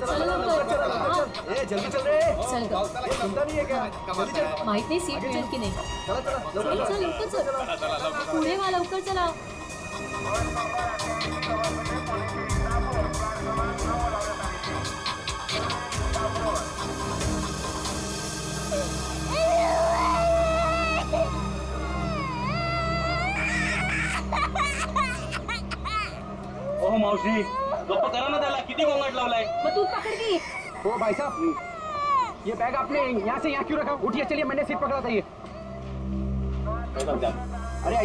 ए जल्दी चल रे। चल गो। सुनता नहीं है क्या? जल्दी चल। माहित नाही सीट मिळेल की नाही। चला चल लवकर चल। पुढे वा लवकर चला। ओह मावशी गप्प करा ना त्याला किती गोंगाट लावलाय मग तू पकड़ की ओ भाई साहब ये बैग आपने यहाँ से यहाँ क्यों रखा? उठिए चलिए मैंने सीट पकड़ा था ये। अरे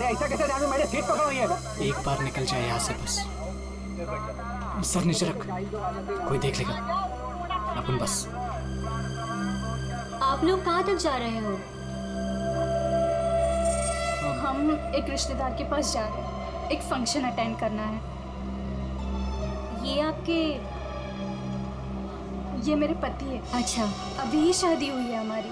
ऐसा कैसे ध्यान में मैंने सीट पकड़ा हुई है। एक बार निकल जाए यहाँ से बस। सर नीचे रख कोई देख लेगा अपन बस। आप लोग कहाँ तक जा रहे हो? हम एक रिश्तेदार के पास जा रहे हैं, एक फंक्शन अटेंड करना है। ये मेरे पति है। अच्छा अभी ही शादी हुई है हमारी।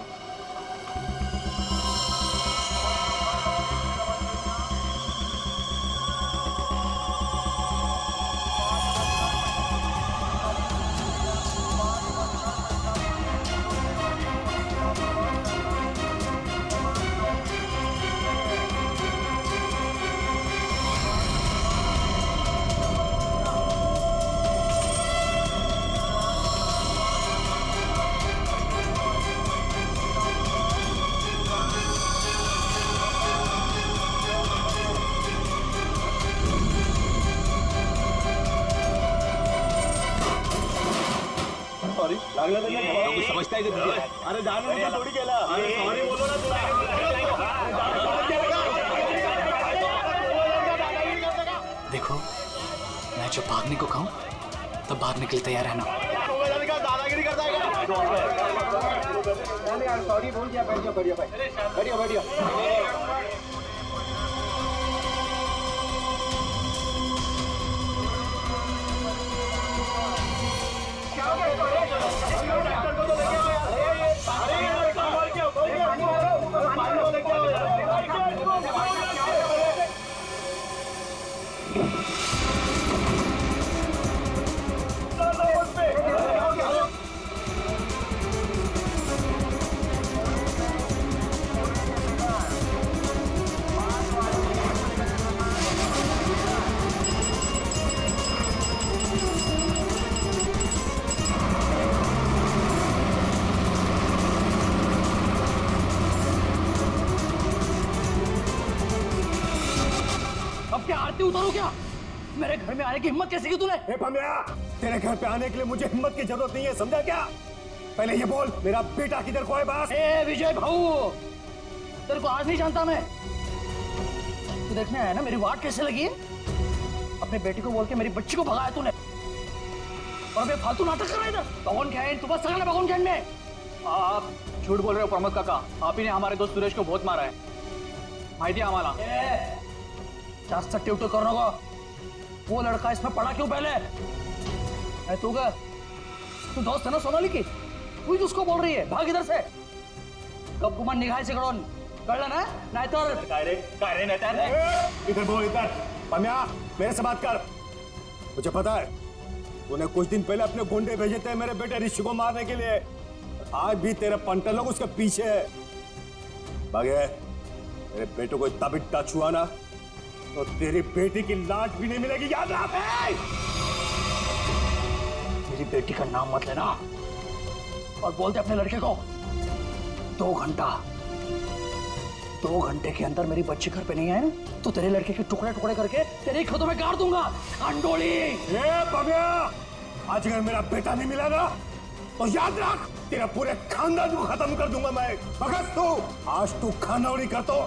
समझता है अरे जानून थोड़ी केला सॉरी बोलो ना तुला। देखो मैं जब भागने को कहूँ तब भागने के लिए तैयार रहना। दादागिरी करता है। सॉरी बोल दिया। बैठ जाओ बैठिए। उतारो क्या? मेरे घर में आने की हिम्मत कैसे की तूने? तेरे घर पे आने के लिए मुझे हिम्मत की जरूरत नहीं है, समझा क्या? पहले ये बोल मेरा बेटा किधर को है बस? विजय भाऊ तेरे को आज नहीं जानता मैं। तू देखने आया ना मेरी वाट कैसे लगी है? अपने बेटी को बोल के मेरी बच्ची को भगाया तूने और अबे फालतू नाटक कर रहा है इधर। भगवान खैन तू बस सगा ना भगवान खैन में। आप झूठ बोल रहे हो प्रमोद काका। आप ही ने हमारे दोस्त सुरेश को बहुत मारा है। माहिती है आम्हाला। जास्त टिवटो करू नको। वो लड़का इसमें पड़ा क्यों पहले? तू का तू दोस्त है ना सोनाली की, तू उसको बोल रही है भाग इधर से। कब गुमान निघायचे कडून कळलं ना? नाहीतर काय रे नाहीतर इधर बोल इधर। पम्या मेरे से बात कर। मुझे पता है तूने कुछ दिन पहले अपने गुंडे भेजे थे मेरे बेटे ऋषि को मारने के लिए। आज भी तेरे पंटे लोग उसके पीछे है। भागे मेरे बेटे को इतना भी टच हुआ ना तो तेरी बेटी की लाश भी नहीं मिलेगी, याद रख। मेरी बेटी का नाम मत लेना और बोलते अपने लड़के को 2 घंटे के अंदर मेरी बच्ची घर पे नहीं आए ना तो तेरे लड़के के टुकड़े टुकड़े करके तेरे खेतों में गाड़ दूंगा। अंडोली आज अगर मेरा बेटा नहीं मिला ना तो याद रख तेरा पूरे खानदान को खत्म कर दूंगा मैं। भगत तू आज तू खानौरी करतो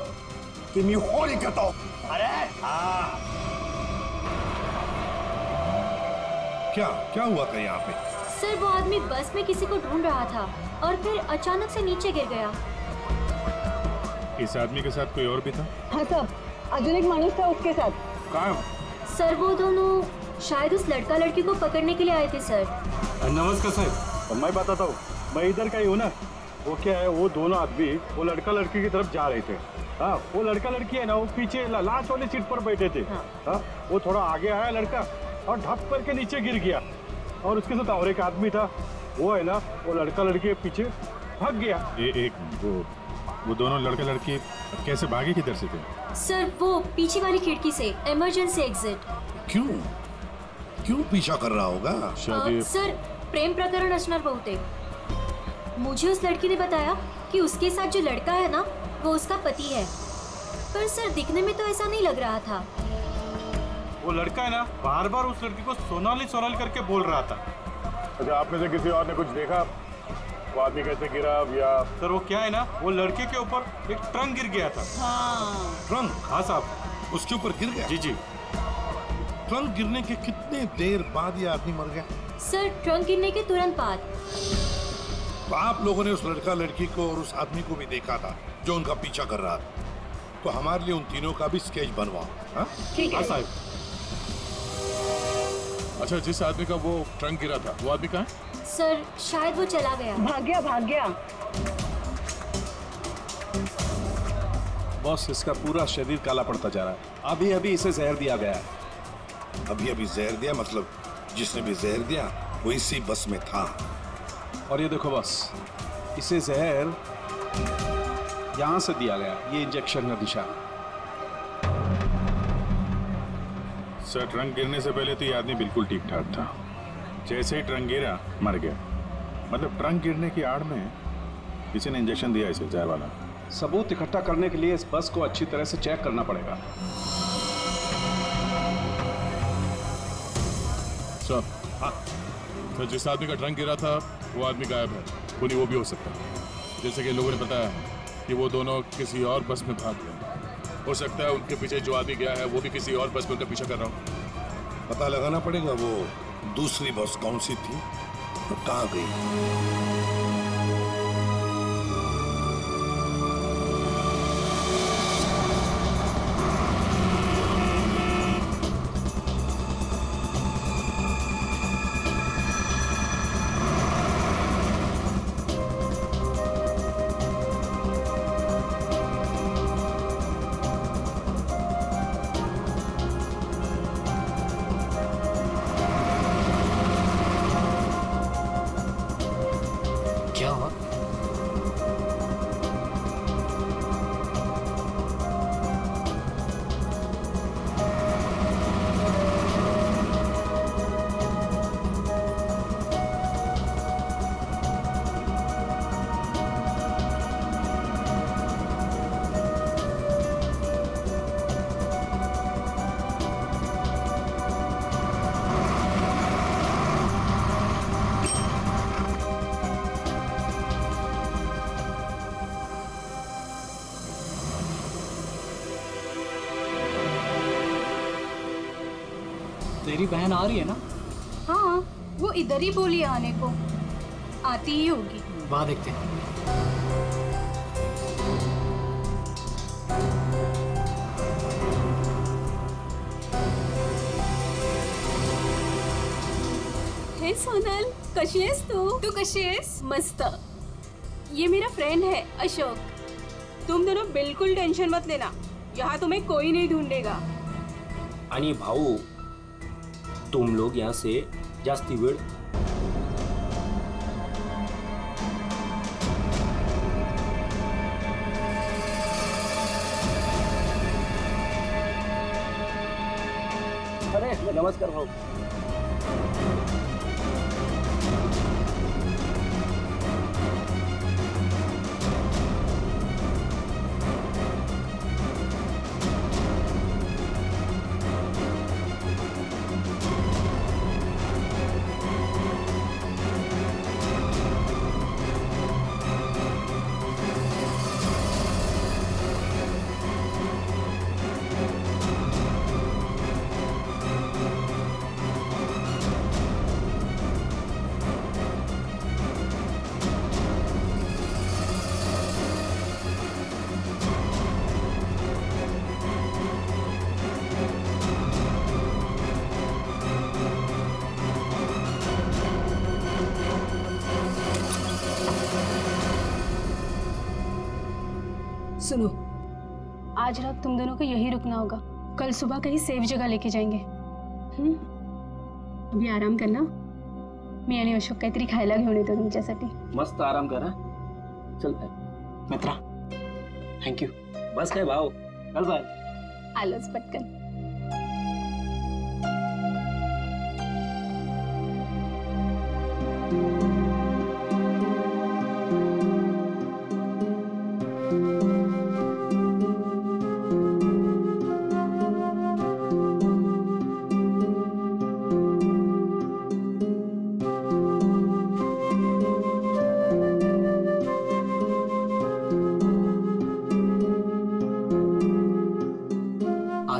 कि मैं होली करतो। अरे क्या हुआ था यहाँ पे? सर वो आदमी बस में किसी को ढूंढ रहा था और फिर अचानक से नीचे गिर गया। इस आदमी के साथ कोई और भी था? हाँ सर, अजून एक माणूस था उसके साथ। कहाँ? सर वो दोनों शायद उस लड़का लड़की को पकड़ने के लिए आए थे सर। नमस्कार सर। मैं बताता हूँ, मैं इधर का ही हूँ ना। वो क्या है, वो दोनों आदमी वो लड़का लड़की की तरफ जा रहे थे। हाँ वो लड़का लड़की है ना वो पीछे लास्ट वाली सीट पर बैठे थे। हाँ वो थोड़ा आगे आया लड़का और ढप करके नीचे गिर गया। और उसके साथ और एक आदमी था, वो है ना, वो लड़का लड़की के पीछे भाग गया। वो दोनों लड़का लड़की कैसे भागे, किधर से थे? सर वो पीछे वाली खिड़की से, इमरजेंसी एग्जिट। क्यों पीछा कर रहा होगा? सर प्रेम प्रकरण रचना बहुतेक। मुझे उस लड़की ने बताया कि उसके साथ जो लड़का है ना, वो उसका पति है, पर सर दिखने में तो ऐसा नहीं लग रहा था। वो लड़का है ना, बार बार उस लड़की को सोनाली सोनाली करके बोल रहा था। अच्छा, आप में से किसी और ने कुछ देखा? वो आदमी कैसे गिरा या? सर वो क्या है ना, वो लड़के के ऊपर एक ट्रंक गिर गया था। ट्रंक? हाँ साहब, उसके ऊपर गिर गया? जी। ट्रंक गिरने के कितने देर बाद ये आदमी मर गया? सर ट्रंक गिरने के तुरंत बाद। तो आप लोगों ने उस लड़का लड़की को और उस आदमी को भी देखा था जो उनका पीछा कर रहा था, तो हमारे लिए उन तीनों का भी स्केच बनवाओ। हाँ साहब। अच्छा, जिस आदमी का वो ट्रंक गिरा था, वो आदमी कहाँ है? सर शायद वो चला गया। भाग गया। बॉस, इसका पूरा शरीर काला पड़ता जा रहा है। अभी इसे जहर दिया गया है। अभी जहर दिया? मतलब जिसने भी जहर दिया वो इसी बस में था। और ये देखो बॉस, इसे जहर यहाँ से दिया गया, ये इंजेक्शन का निशान। सर ट्रंक गिरने से पहले तो ये आदमी बिल्कुल ठीक ठाक था, जैसे ही ट्रंक गिरा मर गया। मतलब ट्रंक गिरने की आड़ में किसी ने इंजेक्शन दिया इसे, जहर वाला। सबूत इकट्ठा करने के लिए इस बस को अच्छी तरह से चेक करना पड़ेगा। सर हाँ, तो जिस आदमी का ट्रंक गिरा था वो आदमी गायब है, कोई वो भी हो सकता है। जैसे कि लोगों ने बताया कि वो दोनों किसी और बस में भाग गए। हो सकता है उनके पीछे जो आदमी गया है वो भी किसी और बस में उनका पीछा कर रहा हो। पता लगाना पड़ेगा वो दूसरी बस कौन सी थी और कहाँ गई। तेरी बहन आ रही है ना? हाँ, वो इधर ही बोली आने को, आती ही होगी। वहाँ देखते हैं। हे सोनल, कशी आहेस तू कशी आहेस? मस्त। ये मेरा फ्रेंड है अशोक। तुम दोनों बिल्कुल टेंशन मत लेना, यहाँ तुम्हें कोई नहीं ढूंढेगा। आणि भाऊ, तुम लोग यहाँ से जास्ती वेळ अरे नमस्कार भाऊ। सुनो, आज रात तुम दोनों को यहीं रुकना होगा, कल सुबह कहीं सेफ जगह लेके जाएंगे। अभी आराम करना, मी आणि अशोक काहीतरी खायला घेऊन येतो तुमच्यासाठी. मस्त आराम करा. चल बाय. मित्रा थँक्यू. बस काय भाऊ, चल बाय. आलोच पटकन.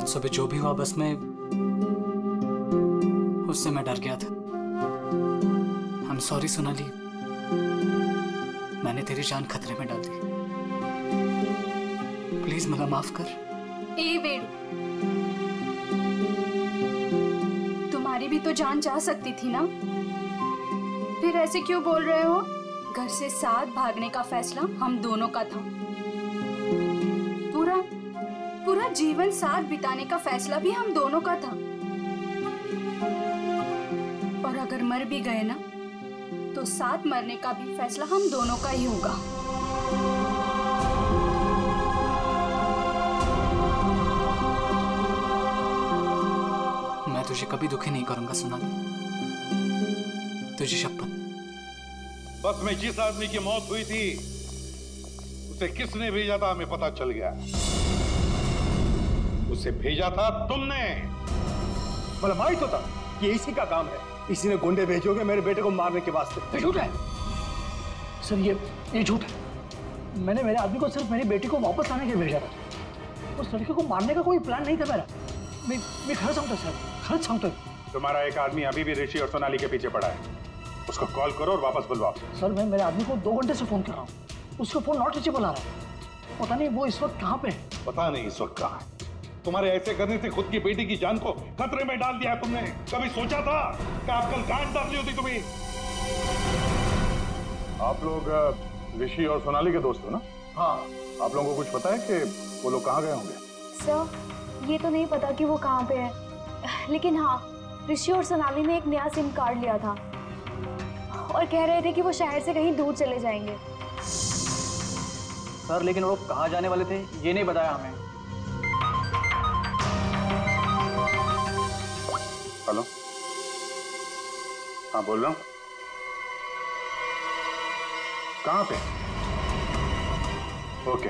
सुबह जो भी हुआ बस में, उससे मैं डर गया था. आई एम सॉरी सोनाली, मैंने तेरी जान खतरे में डाल दी. प्लीज मला माफ कर. ए वेड, तुम्हारी भी तो जान जा सकती थी ना, फिर ऐसे क्यों बोल रहे हो? घर से साथ भागने का फैसला हम दोनों का था. पूरा जीवन साथ बिताने का फैसला भी हम दोनों का था. और अगर मर भी गए ना, तो साथ मरने का भी फैसला हम दोनों का ही होगा. मैं तुझे कभी दुखी नहीं करूंगा सोनाली, तुझे शपथ. बस में जिस आदमी की मौत हुई थी उसे किसने भेजा था हमें पता चल गया. उसे भेजा था तुमने. मतलब मालूम तो था कि इसी का काम है. इसी ने गुंडे भेजोगे मेरे बेटे को मारने के वास्ते. ये झूठ है सर, ये झूठ है. मैंने मेरे आदमी को सिर्फ मेरी बेटी को वापस लाने के लिए भेजा था. उस लड़के को मारने का कोई प्लान नहीं था मेरा. मैं खरं सांगतो सर, खरंच सांगतोय. तुम्हारा एक आदमी अभी भी ऋषि और सोनाली के पीछे पड़ा है. उसको कॉल करो और वापस बुलवाओ. सर मैं मेरे आदमी को 2 घंटे से फोन कर रहा हूँ, उसका फोन नॉट रीचेबल आ रहा है. पता नहीं वो इस वक्त कहाँ पे है. पता नहीं इस वक्त कहाँ है. तुम्हारे ऐसे करने से खुद की बेटी की जान को खतरे में डाल दिया है तुमने. कभी सोचा था कि आप कल गांठ डालनी होती तुम्हें? आप लोग ऋषि और सोनाली के दोस्त हो ना? हाँ. आप लोगों को कुछ पता है कि वो लोग कहाँ गए होंगे? सर ये तो नहीं पता कि वो कहाँ पे है, लेकिन हाँ ऋषि और सोनाली ने एक नया सिम कार्ड लिया था और कह रहे थे कि वो शहर से कहीं दूर चले जाएंगे. सर लेकिन वो कहाँ जाने वाले थे ये नहीं बताया हमें. हेलो, हाँ बोल रहा हूँ. कहाँ पे? Okay,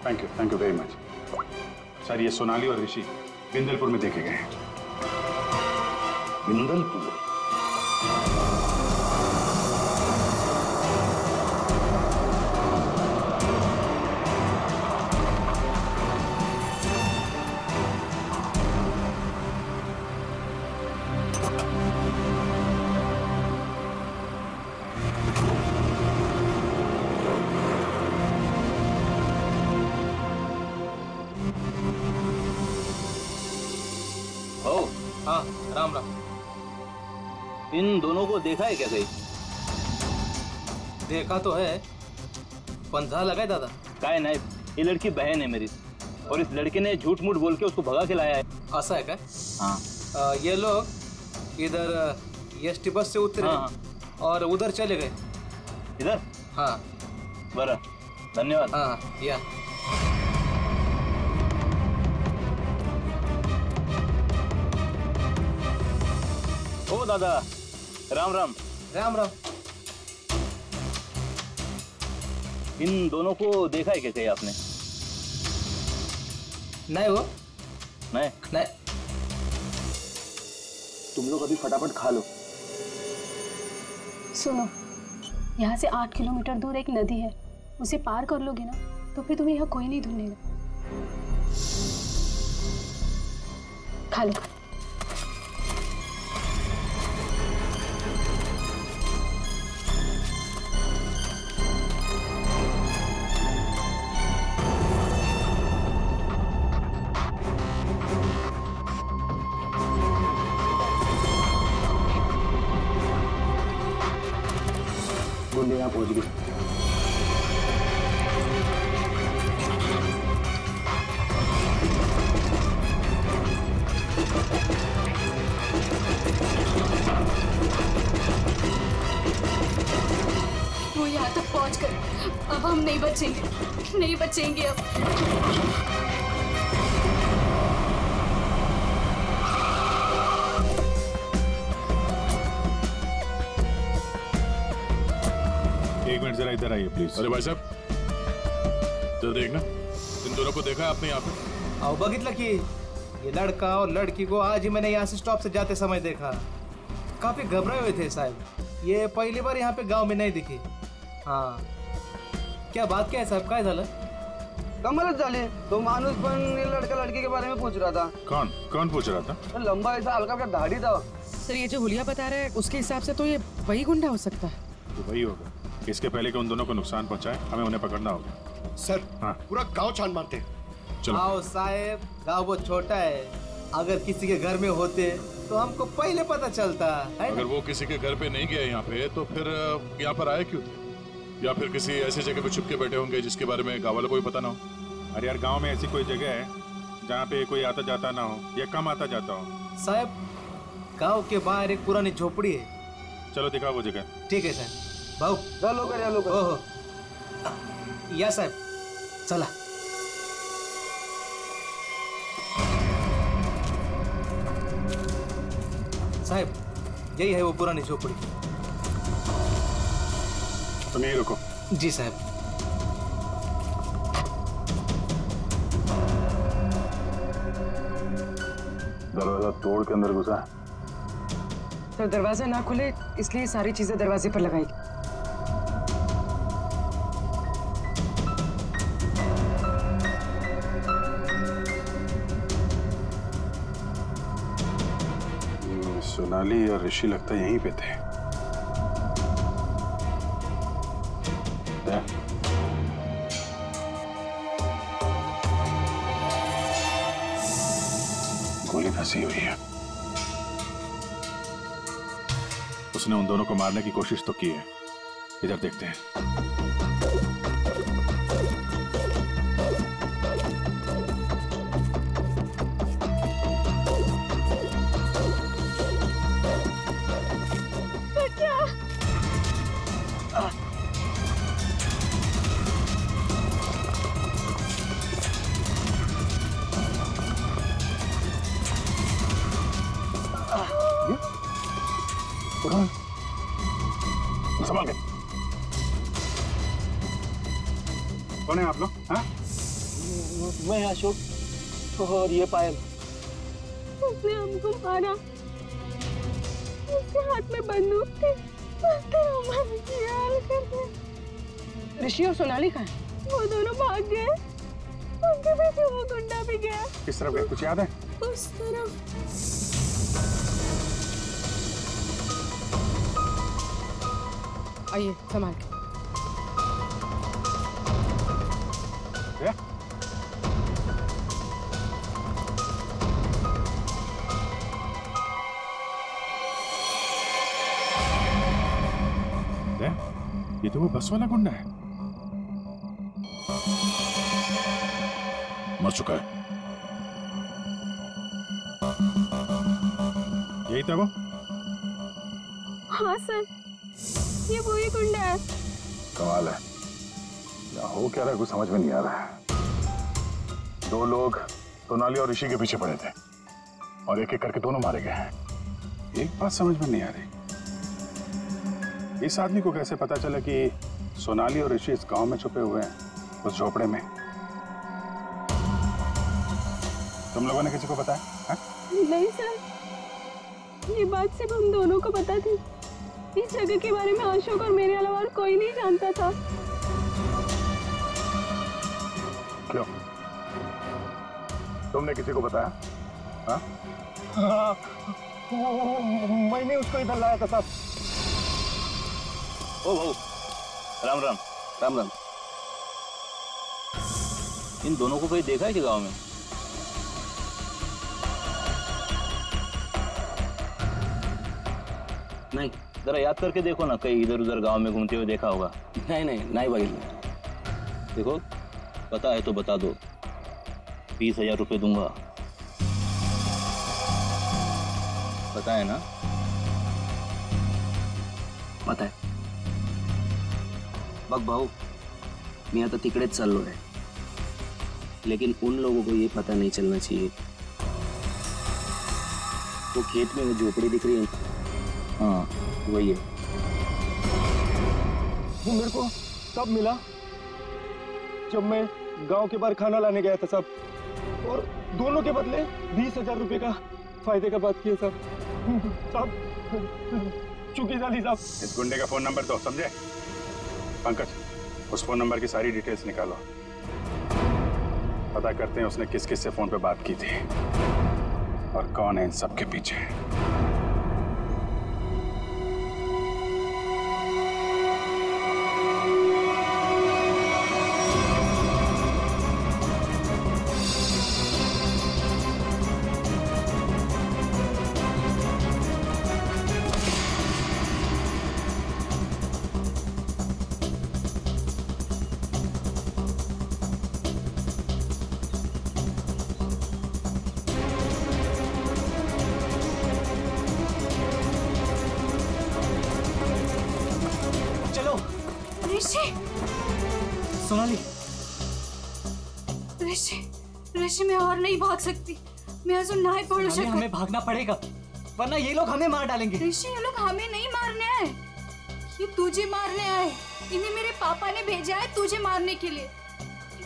thank you very much. Sir ये सोनाली और ऋषि बिंदलपुर में देखे गए हैं. बिंदलपुर? हाँ राम राम. इन दोनों को देखा है क्या कहीं? देखा तो है, पंजा लगाए दादा. काय नाही, ये लड़की बहन है मेरी और इस लड़के ने झूठ मूठ बोल के उसको भगा के लाया है. ऐसा है क्या? हाँ. ये लोग इधर एसटी बस से उतरे. हाँ. और उधर चले गए. इधर? हाँ. बरं, धन्यवाद. हाँ या. ओ दादा, राम राम. राम राम. इन दोनों को देखा है क्या कहीं आपने? नहीं वो नहीं. तुम लोग अभी फटाफट खा लो. सुनो, यहाँ से 8 किलोमीटर दूर एक नदी है, उसे पार कर लोगे ना तो फिर तुम्हें यहाँ कोई नहीं ढूंढेगा. खा लो. गुंडे यहाँ पहुँच गए. यहाँ तक पहुँचकर अब हम नहीं बचेंगे अब। एक मिनट जरा इधर आइए प्लीज। अरे भाई साहब जरा देखना, इन दोनों को देखा आपने यहाँ पे? आओ बघितलं की ये लड़का और लड़की को आज ही मैंने यहाँ से स्टॉप से जाते समय देखा। काफी घबराए हुए थे साहब, ये पहली बार यहाँ पे गांव में नहीं दिखी। हाँ क्या बात क्या है साहब, काय झालं? कमालच झाली, तो माणूस पण ये लड़का लड़की के बारे में पूछ रहा था। कौन पूछ रहा था? लंबा ऐसा हल्का का दाढ़ी था। सर ये जो हुलिया बता रहा है उसके हिसाब से तो ये वही गुंडा हो सकता है। तो वही होगा, इसके पहले कि उन दोनों को नुकसान पहुंचाए हमें उन्हें पकड़ना होगा। सर हाँ पूरा गांव छान मारते। चलो आओ साहब, गांव बहुत छोटा है, अगर किसी के घर में होते तो हमको पहले पता चलता है। अगर वो किसी के घर पे नहीं गए यहाँ पे तो फिर यहाँ पर आए क्यों थे? या फिर किसी ऐसी जगह पे छुप के बैठे होंगे जिसके बारे में गाँव वालों को भी पता ना हो। अरे यार गांव में ऐसी कोई जगह है जहाँ पे कोई आता जाता ना हो या कम आता जाता हो? साहब गांव के बाहर एक पुरानी झोपड़ी है। चलो दिखाओ वो जगह। ठीक है साहब। भाऊ चलो कर। ओहो या साहब चला। साहब यही है वो पुरानी झोपड़ी। तुम यहीं रुको। जी साहब। दरवाजा तोड़ के अंदर घुसा। तो दरवाजा ना खुले इसलिए सारी चीजें दरवाजे पर लगाई। सोनाली और ऋषि लगता यहीं पे थे। गोली फंसी हुई है। उसने उन दोनों को मारने की कोशिश तो की है। इधर देखते हैं। संभाल के। कौन है आप लोग? हाँ? मैं अशोक और ये पायल। उसने हमको मारा, उसके हाथ में बंदूक थी, उसने हमारे ख्याल करके। ऋषि और सोनाली कहाँ है? वो दोनों भाग गए, उनके पीछे वो गुंडा भी गया। किस तरफ गए कुछ याद है? उस तरफ। आइए संभाल के। ये तो वो बस वाला गुंडा है। मर चुका है। यही था वो? हाँ सर, ये वही गुंडा है। कमाल है, क्या हो क्या रहा है कुछ समझ में नहीं आ रहा है। दो लोग सोनाली और ऋषि के पीछे पड़े थे और एक एक करके दोनों मारे गए हैं। एक बात समझ में नहीं आ रही, इस आदमी को कैसे पता चला कि सोनाली और ऋषि इस गांव में छुपे हुए हैं उस झोपड़े में? तुम लोगों ने किसी को बताया? है? नहीं सर, ये बात सिर्फ हम दोनों को पता थी। इस जगह के बारे में अशोक और मेरे अलावा और कोई नहीं जानता था। क्यों? तुमने किसी को बताया? हाँ? हाँ, मैंने उसको इधर लाया था साहब। ओ भाऊ, राम राम। राम राम। इन दोनों को कहीं देखा है कि गांव में? नहीं। जरा याद करके देखो ना, कहीं इधर उधर गांव में घूमते हुए देखा होगा। नहीं भाई। देखो पता है तो बता दो, 20,000 रुपये दूंगा। पता है ना? पता है। बघ भाऊ, मी आता तिकडेच चाललो आहे, लेकिन उन लोगों को ये पता नहीं चलना चाहिए। वो खेत में वो झोपड़ी दिख रही है, हाँ वही है। वो मेरे को तब मिला जब मैं गांव के बाहर खाना लाने गया था साहब, और दोनों के बदले 20,000 रुपए का फायदे का बात किया साहब। चुकी जाली साहब। इस गुंडे का फोन नंबर दो, समझे? पंकज, उस फोन नंबर की सारी डिटेल्स निकालो, पता करते हैं उसने किस किस से फोन पे बात की थी और कौन है इन सब के पीछे। सोनाली, ऋषि मैं और नहीं भाग सकती, मैं अजून नहीं पडू शकत। हमें भागना पड़ेगा, वरना ये लोग हमें मार डालेंगे। ऋषि, ये लोग हमें नहीं मारने आए, ये तुझे मारने आए। इन्हें मेरे पापा ने भेजा है तुझे मारने के लिए,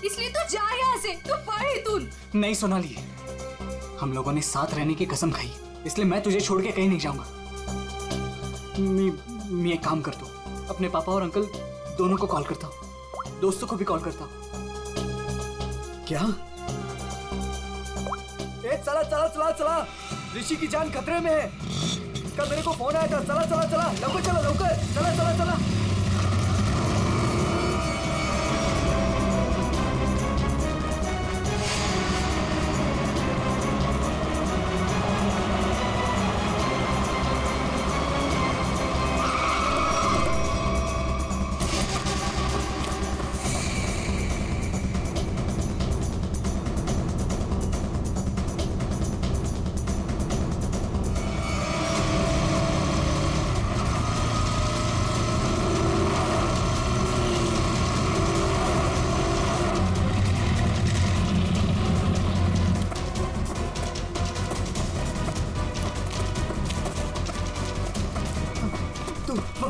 इसलिए तू जा यहाँ से, तू पढ़ तू। नहीं सोनाली, हम लोगों ने साथ रहने की कसम खाई, इसलिए मैं तुझे छोड़ के कहीं नहीं जाऊंगा। मैं एक काम करता हूँ, अपने पापा और अंकल दोनों को कॉल करता हूँ, दोस्तों को भी कॉल करता हूँ। क्या? चला चला चला चला, ऋषि की जान खतरे में है। कल मेरे को फोन आया था। चला चला चला, लवकर चला, लवकर चला चला चला।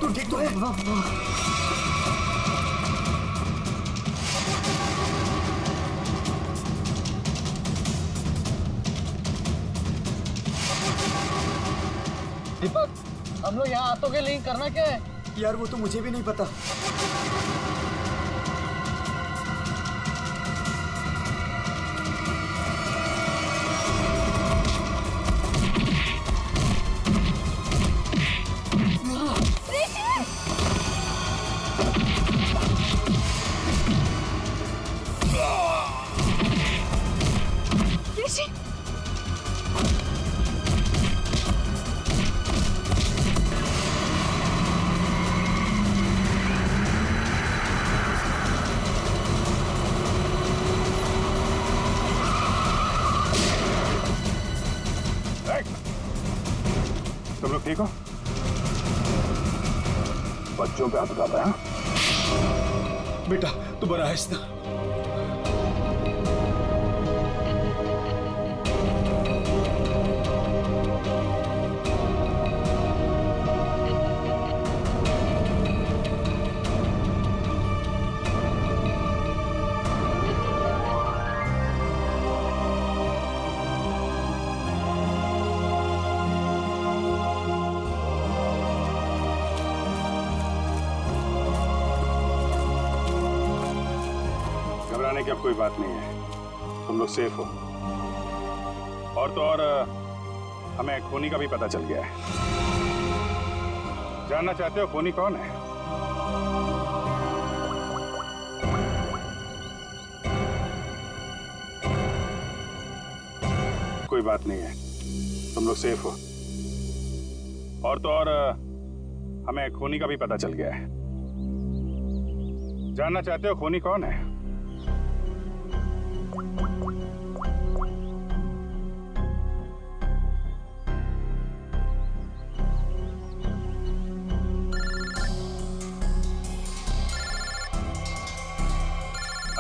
तू ठीक तो है? दीपक, हम लोग यहाँ आतों के लिए करना क्या है? यार वो तो मुझे भी नहीं पता। तुम लोग ठीक हो? बच्चों पे हाथ उठाता है? बेटा तू बड़ा आहिस्ता। घबराने की अब कोई बात नहीं है, तुम लोग सेफ हो। और तो और हमें खूनी का भी पता चल गया है। जानना चाहते हो खूनी कौन है? कोई बात नहीं है, तुम लोग सेफ हो। और तो और हमें खूनी का भी पता चल गया है। जानना चाहते हो खूनी कौन है?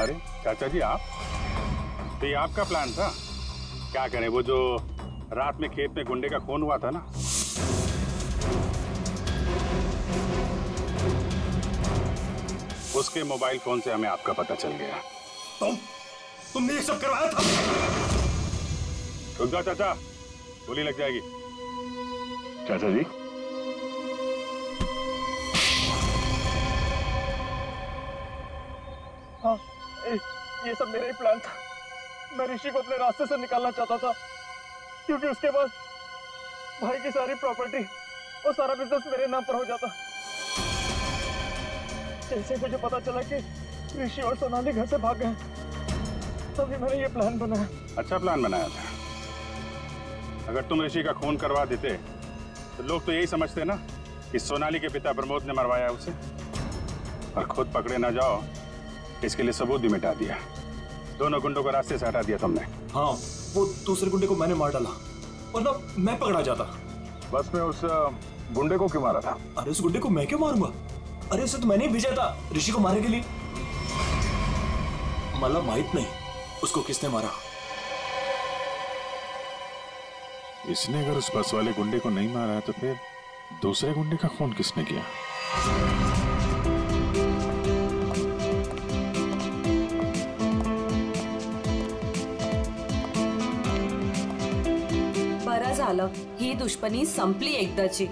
अरे चाचा जी आप, तो ये आपका प्लान था? क्या करें, वो जो रात में खेत में गुंडे का खून हुआ था ना, उसके मोबाइल फोन से हमें आपका पता चल गया। तुमने ये सब करवाया था? रुक जाओ चाचा, गोली लग जाएगी। चाचा जी हाँ, ये सब मेरा ही प्लान था। मैं ऋषि को अपने रास्ते से निकालना चाहता था, क्योंकि उसके बाद भाई की सारी प्रॉपर्टी और सारा बिजनेस मेरे नाम पर हो जाता। जैसे मुझे पता चला कि ऋषि और सोनाली घर से भाग गए, तभी मैंने ये प्लान बनाया। अच्छा प्लान बनाया था। अगर तुम ऋषि का खून करवा देते तो लोग तो यही समझते ना कि सोनाली के पिता प्रमोद ने मरवाया उसे, और खुद पकड़े ना जाओ इसके लिए सबूत भी मिटा दिया। दोनों गुंडों को रास्ते से हटा दिया तुमने। हाँ, वो दूसरे गुंडे को मैंने मार डाला, वरना मैं पकड़ा जाता। बस में उस गुंडे को क्यों मारा था? अरे उस गुंडे को मैं क्यों मारूंगा? अरे उसे तो मैंने ही भेजा था ऋषि को मारने के लिए। मतलब माहित नहीं उसको किसने मारा। इसने अगर उस बस वाले गुंडे को नहीं मारा है तो फिर दूसरे गुंडे का खून किसने किया? बरं झालं, ही दुश्मनी संपली एकदाची।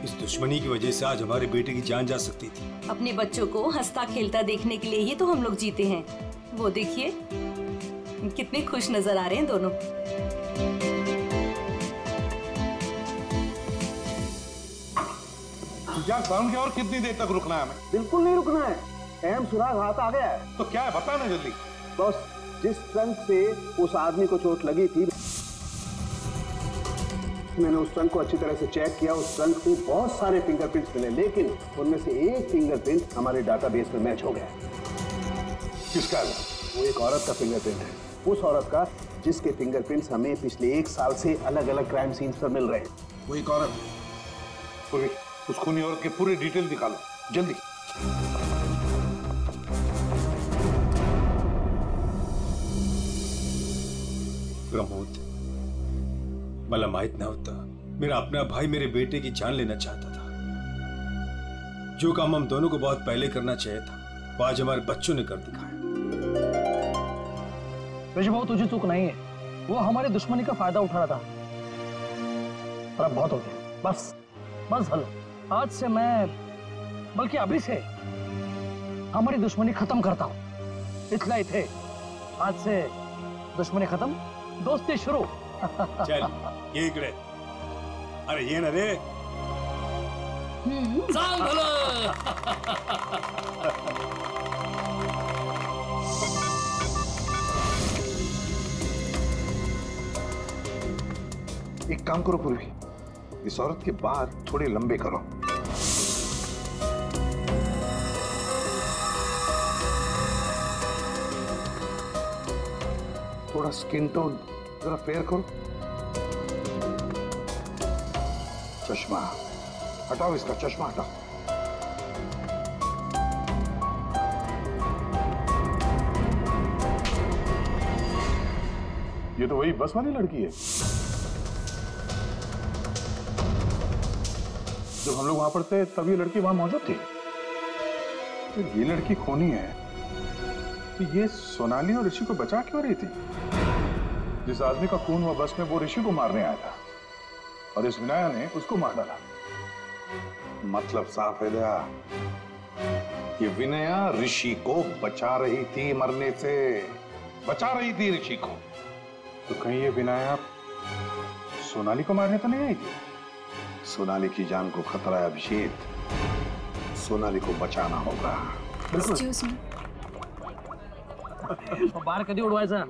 इस दुश्मनी की वजह से आज हमारे बेटे की जान जा सकती थी। अपने बच्चों को हंसता खेलता देखने के लिए ही तो हम लोग जीते हैं। वो देखिए कितने खुश नजर आ रहे हैं दोनों। यार साउंड क्या, और कितनी देर तक रुकना है हमें? बिल्कुल नहीं रुकना है, अहम सुराग हाथ आ गया है। तो क्या है बता ना जल्दी। बस जिस ट्रंक से उस आदमी को चोट लगी थी, मैंने उस ट्रंक को अच्छी तरह से चेक किया। उस ट्रंक से बहुत सारे फिंगरप्रिंट्स मिले, लेकिन उनमें से एक फिंगरप्रिंट हमारे डाटाबेस में मैच हो गया। किसका? वो एक औरत का फिंगरप्रिंट है, उस औरत का जिसके फिंगरप्रिंट्स हमें पिछले 1 साल से अलग अलग क्राइम सीन्स पर मिल रहे हैं। वो एक औरत, पूरी उस खूनी औरत के पूरे डिटेल निकालो जल्दी। प्रमोद, मला माहित नव्हता मेरा अपना भाई मेरे बेटे की जान लेना चाहता था। जो काम हम दोनों को बहुत पहले करना चाहिए था, वो आज हमारे बच्चों ने कर दिखाया। ऋषि भाऊ, तुझे चूक नहीं है, वो हमारी दुश्मनी का फायदा उठा रहा था। पर अब बहुत हो गया, बस बस हल। आज से मैं, बल्कि अभी से हमारी दुश्मनी खत्म करता हूँ। इतना ही थे, आज से दुश्मनी खत्म, दोस्ती शुरू। चल ये इकडे, अरे ये ना रे। चाल भलं। एक काम करो पूर्वी, इस औरत के बाल थोड़े लंबे करो। थोड़ा स्किन टोन जरा फेयर करो। चश्मा हटाओ, इसका चश्मा हटाओ। ये तो वही बस वाली लड़की है जब हम लोग वहां पर थे, तब ये लड़की वहां मौजूद थी। तो ये लड़की खूनी है, तो ये सोनाली और ऋषि को बचा क्यों रही थी? जिस आदमी का खून हुआ बस में, वो ऋषि को मारने आया था और इस विनाया ने उसको मार डाला। मतलब साफ है दया, ये विनया ऋषि को बचा रही थी मरने से, बचा रही थी ऋषि को। तो कहीं ये विनाया सोनाली को मारने तो नहीं आई थी? सोनाली की जान को खतरा है अभिषेक, सोनाली को बचाना होगा। एक्सक्यूज मी, बार कधी उडवायचा?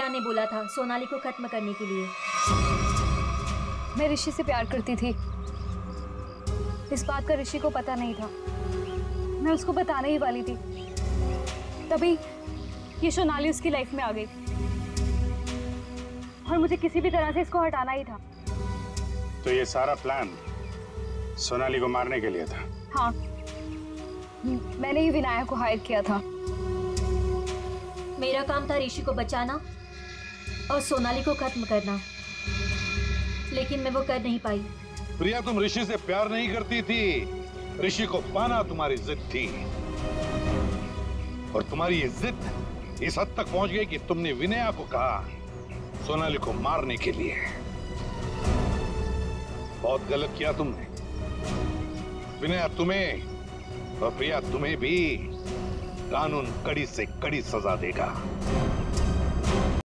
प्रिया ने बोला था सोनाली को खत्म करने के लिए। मैं ऋषि से प्यार करती थी, इस बात का ऋषि को पता नहीं था। मैं उसको बताने ही वाली थी, तभी ये सोनाली उसकी लाइफ में आ गई और मुझे किसी भी तरह से इसको हटाना ही था। तो ये सारा प्लान सोनाली को मारने के लिए था? हाँ, मैंने ही विनायक को हायर किया था। मेरा काम था ऋषि को बचाना और सोनाली को खत्म करना, लेकिन मैं वो कर नहीं पाई। प्रिया, तुम ऋषि से प्यार नहीं करती थी, ऋषि को पाना तुम्हारी जिद थी। और तुम्हारी ये जिद इस हद तक पहुंच गई कि तुमने विनया को कहा सोनाली को मारने के लिए। बहुत गलत किया तुमने। विनया तुम्हें और प्रिया तुम्हें भी कानून कड़ी से कड़ी सजा देगा।